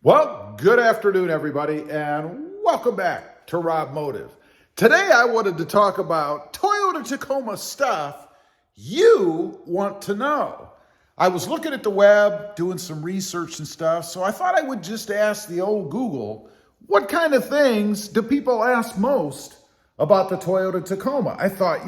Well, good afternoon, everybody, and welcome back to Robmotive. Today, I wanted to talk about Toyota Tacoma stuff you want to know. I was looking at the web, doing some research and stuff, so I thought I would just ask the old Google, what kind of things do people ask most about the Toyota Tacoma? I thought,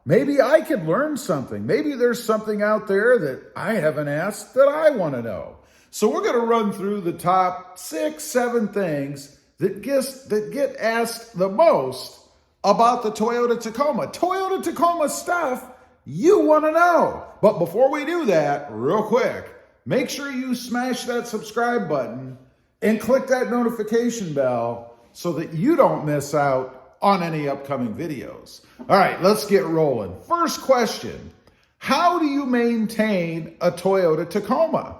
maybe I could learn something. Maybe there's something out there that I haven't asked that I want to know. So we're going to run through the top 6, 7 things that get asked the most about the Toyota Tacoma. Toyota Tacoma stuff you want to know. But before we do that, real quick, make sure you smash that subscribe button and click that notification bell so that you don't miss out on any upcoming videos. All right, let's get rolling. First question, how do you maintain a Toyota Tacoma?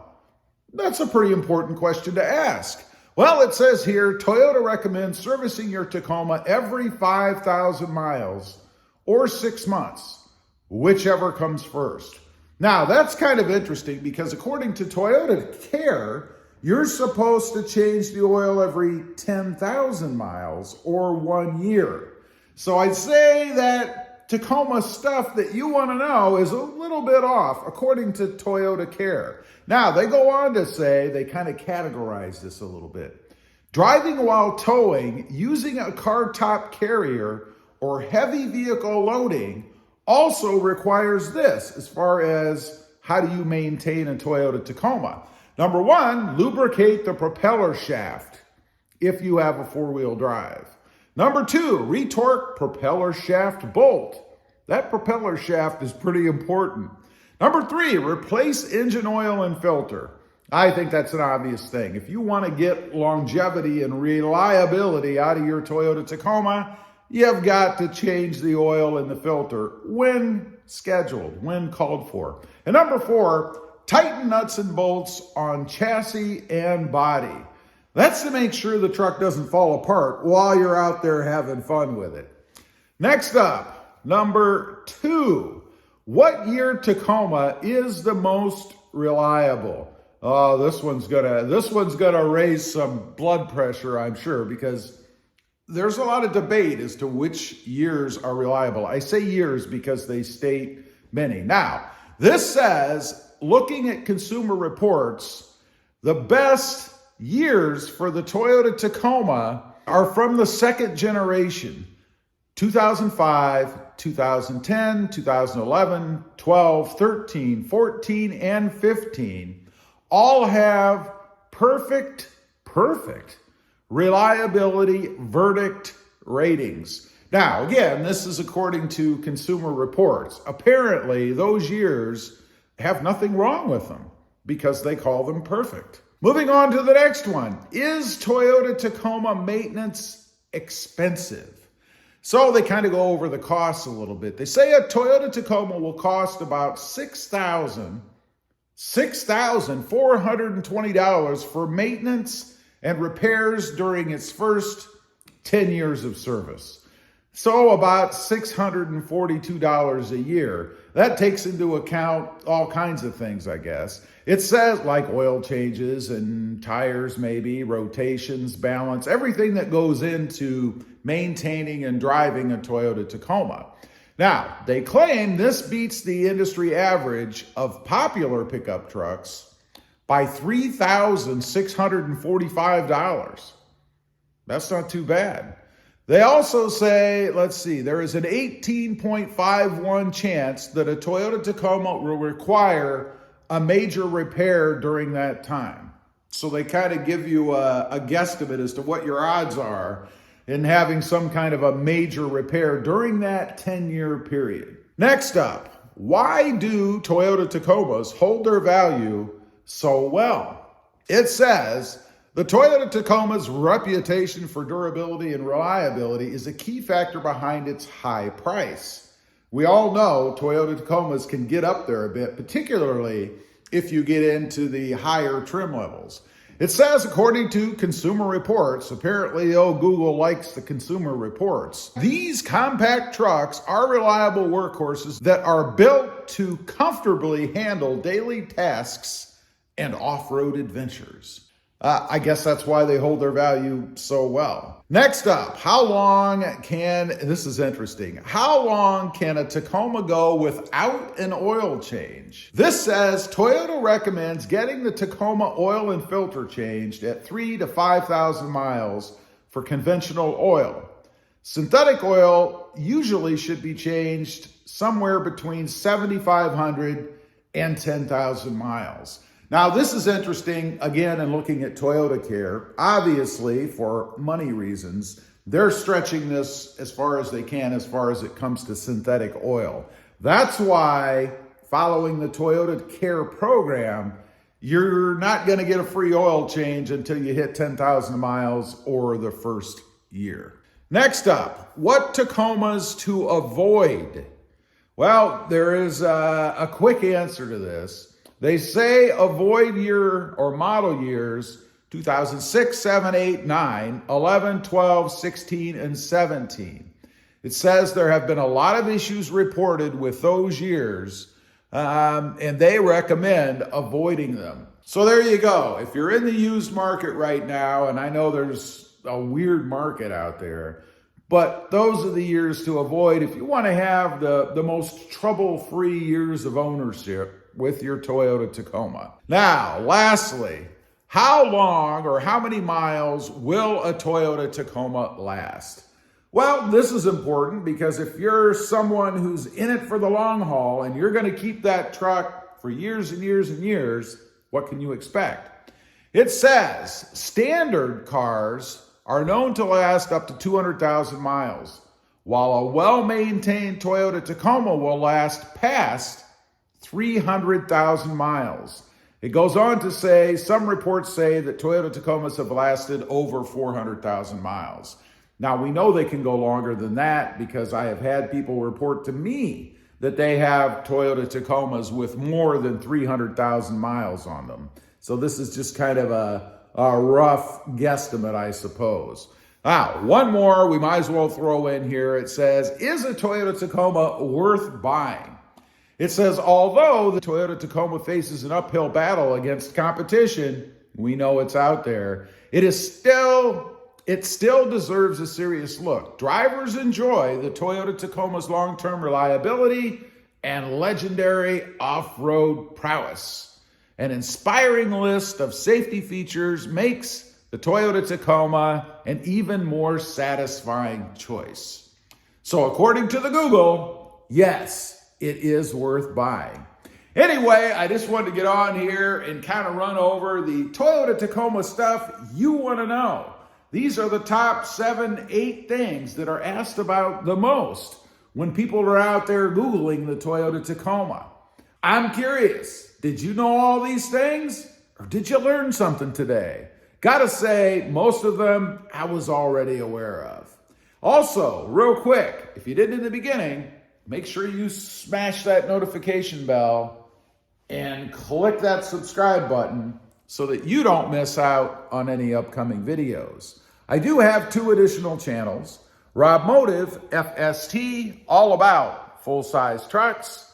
That's a pretty important question to ask. Well, it says here, Toyota recommends servicing your Tacoma every 5,000 miles or 6 months, whichever comes first. Now, that's kind of interesting because according to Toyota Care, you're supposed to change the oil every 10,000 miles or 1 year. So I'd say that Tacoma stuff that you want to know is a little bit off according to Toyota Care. Now, they go on to say, they kind of categorize this a little bit. Driving while towing, using a car top carrier, or heavy vehicle loading also requires this as far as how do you maintain a Toyota Tacoma. Number 1, lubricate the propeller shaft if you have a 4-wheel drive. Number 2, retorque propeller shaft bolt. That propeller shaft is pretty important. Number 3, replace engine oil and filter. I think that's an obvious thing. If you want to get longevity and reliability out of your Toyota Tacoma, you've got to change the oil and the filter when scheduled, when called for. And number 4, tighten nuts and bolts on chassis and body. That's to make sure the truck doesn't fall apart while you're out there having fun with it. Next up, number 2, what year Tacoma is the most reliable? Oh, this one's gonna raise some blood pressure, I'm sure, because there's a lot of debate as to which years are reliable. I say years because they state many. Now, this says, looking at Consumer Reports, the best years for the Toyota Tacoma are from the second generation, 2005, 2010, 2011, 12, 13, 14, and 15. All have perfect reliability verdict ratings. Now, again, this is according to Consumer Reports. Apparently, those years have nothing wrong with them because they call them perfect. Moving on to the next one. Is Toyota Tacoma maintenance expensive? So they kind of go over the costs a little bit. They say a Toyota Tacoma will cost about $6,420 for maintenance and repairs during its first 10 years of service. So about $642 a year. That takes into account all kinds of things, I guess. It says like oil changes and tires maybe, rotations, balance, everything that goes into maintaining and driving a Toyota Tacoma. Now, they claim this beats the industry average of popular pickup trucks by $3,645. That's not too bad. They also say, there is an 18.51 chance that a Toyota Tacoma will require a major repair during that time. So they kind of give you a guesstimate as to what your odds are in having some kind of a major repair during that 10-year period. Next up, why do Toyota Tacomas hold their value so well? It says, the Toyota Tacoma's reputation for durability and reliability is a key factor behind its high price. We all know Toyota Tacomas can get up there a bit, particularly if you get into the higher trim levels. It says, according to Consumer Reports, apparently Google likes the Consumer Reports, these compact trucks are reliable workhorses that are built to comfortably handle daily tasks and off-road adventures. I guess that's why they hold their value so well. Next up, this is interesting, how long can a Tacoma go without an oil change? This says Toyota recommends getting the Tacoma oil and filter changed at 3,000 to 5,000 miles for conventional oil. Synthetic oil usually should be changed somewhere between 7,500 and 10,000 miles. Now, this is interesting, again, in looking at Toyota Care. Obviously, for money reasons, they're stretching this as far as they can as far as it comes to synthetic oil. That's why, following the Toyota Care program, you're not going to get a free oil change until you hit 10,000 miles or the first year. Next up, what Tacomas to avoid? Well, there is a quick answer to this. They say avoid year or model years 2006, 7, 8, 9, 11, 12, 16, and 17. It says there have been a lot of issues reported with those years, and they recommend avoiding them. So there you go. If you're in the used market right now, and I know there's a weird market out there, but those are the years to avoid if you want to have the most trouble-free years of ownership with your Toyota Tacoma. Now, lastly, how long or how many miles will a Toyota Tacoma last? Well, this is important because if you're someone who's in it for the long haul and you're going to keep that truck for years and years and years, what can you expect? It says standard cars are known to last up to 200,000 miles, while a well-maintained Toyota Tacoma will last past 300,000 miles. It goes on to say, some reports say that Toyota Tacomas have lasted over 400,000 miles. Now, we know they can go longer than that because I have had people report to me that they have Toyota Tacomas with more than 300,000 miles on them. So this is just kind of a rough guesstimate, I suppose. Now, one more we might as well throw in here. It says, is a Toyota Tacoma worth buying? It says, although the Toyota Tacoma faces an uphill battle against competition, we know it's out there, it still deserves a serious look. Drivers enjoy the Toyota Tacoma's long-term reliability and legendary off-road prowess. An inspiring list of safety features makes the Toyota Tacoma an even more satisfying choice. So according to the Google, yes, it is worth buying. Anyway, I just wanted to get on here and kind of run over the Toyota Tacoma stuff you want to know. These are the top 7, 8 things that are asked about the most when people are out there Googling the Toyota Tacoma. I'm curious, did you know all these things? Or did you learn something today? Gotta say, most of them I was already aware of. Also, real quick, if you didn't in the beginning, make sure you smash that notification bell and click that subscribe button so that you don't miss out on any upcoming videos. I do have 2 additional channels, Robmotive FST, all about full-size trucks,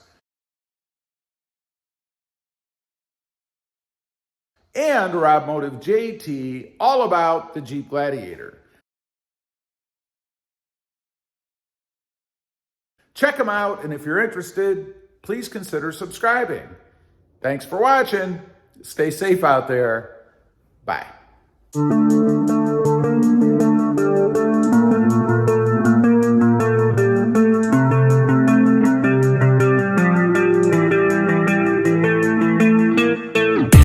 and Robmotive JT, all about the Jeep Gladiator. Check them out, and if you're interested, please consider subscribing. Thanks for watching. Stay safe out there. Bye.